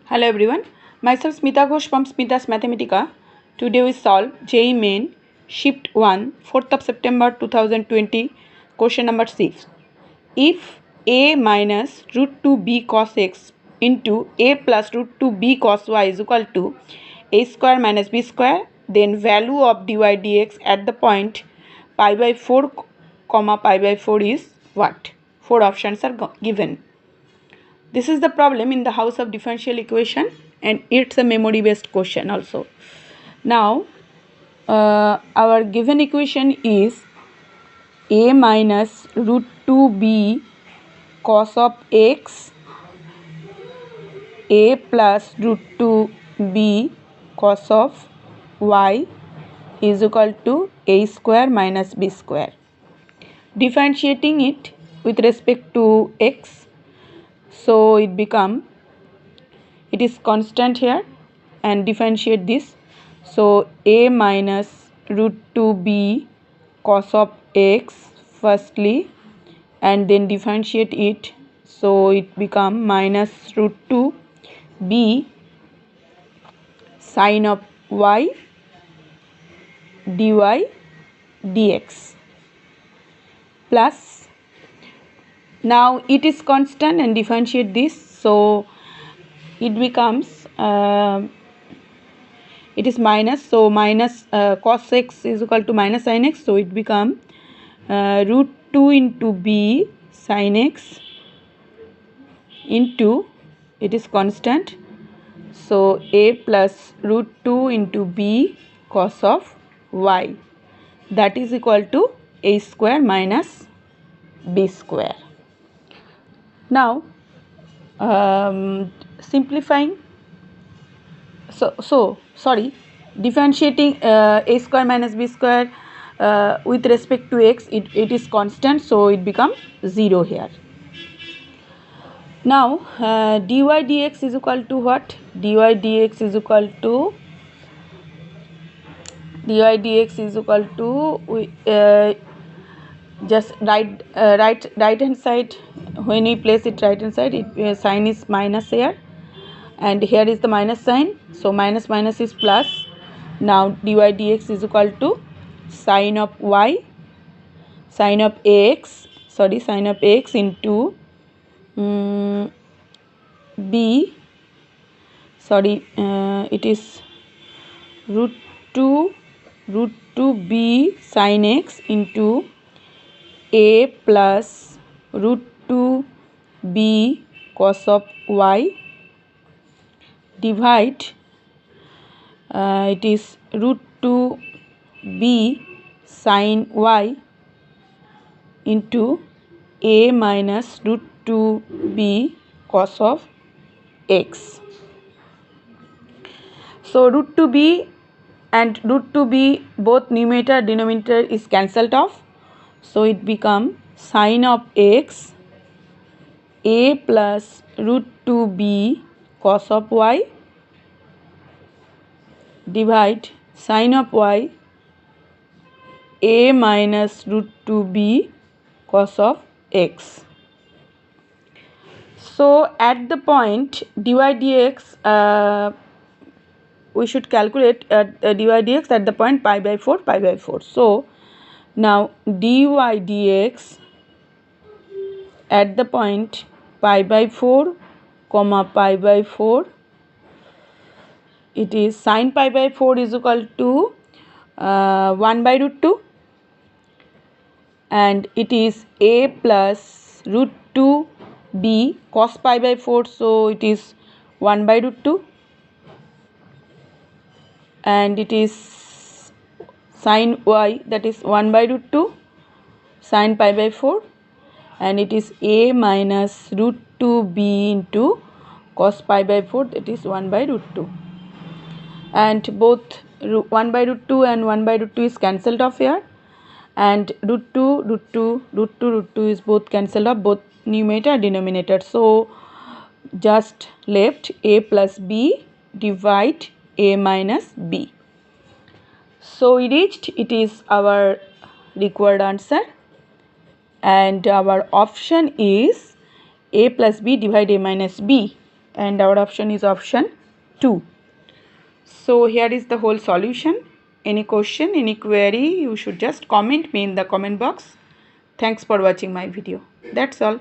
Hello everyone, myself Smita Ghosh from Smita's Mathematica. Today we solve JEE Main Shift 1 4th of September 2020 question number 6. If a minus root 2b cos x into a plus root 2b cos y is equal to a square minus b square, then value of dy dx at the point pi by 4 comma pi by 4 is what? 4 options are given. This is the problem in the house of differential equation and it's a memory based question also. Now our given equation is a minus root 2b cos of x, a plus root 2b cos of y is equal to a square minus b square. Differentiating it with respect to x, so it is constant here, and differentiate this, so a minus root 2b cos of x firstly, and then differentiate it, so it become minus root 2b sine of y dy dx plus, now it is constant and differentiate this, so it becomes it is minus, so minus cos x is equal to minus sin x, so it become root 2 into b sin x into, it is constant, so a plus root 2 into b cos of y, that is equal to a square minus b square. Now simplifying, differentiating a square minus b square with respect to x, it is constant, so it becomes 0 here. Now dy dx is equal to what? dy dx is equal to just right hand side, when we place it right hand side, it sign is minus here, and here is the minus sign, so minus minus is plus. Now dy dx is equal to sine of y, sine of x into it is root 2b sin x into a plus root 2b cos of y divide it is root 2b sin y into a minus root 2b cos of x. So root 2b and root 2b, both numerator denominator is cancelled off, so it become sine of x a plus root 2b cos of y divide sine of y a minus root 2b cos of x. So at the point dy dx, we should calculate dy dx at the point pi by 4. So now dy dx at the point pi by 4 comma pi by 4, it is sine pi by 4 is equal to 1 by root 2, and it is a plus root 2b cos pi by 4, so it is 1 by root 2, and it is sine y, that is 1 by root 2 sine pi by 4, and it is a minus root 2b into cos pi by 4, that is 1 by root 2, and both 1 by root 2 and 1 by root 2 is cancelled off here, and root 2 is both cancelled off, both numerator denominator, so just left a plus b divide a minus b. So we reached, it is our required answer, and our option is a plus b divide a minus b. and our option is option 2. So here is the whole solution. Any question, any query, you should just comment me in the comment box. Thanks for watching my video. That's all.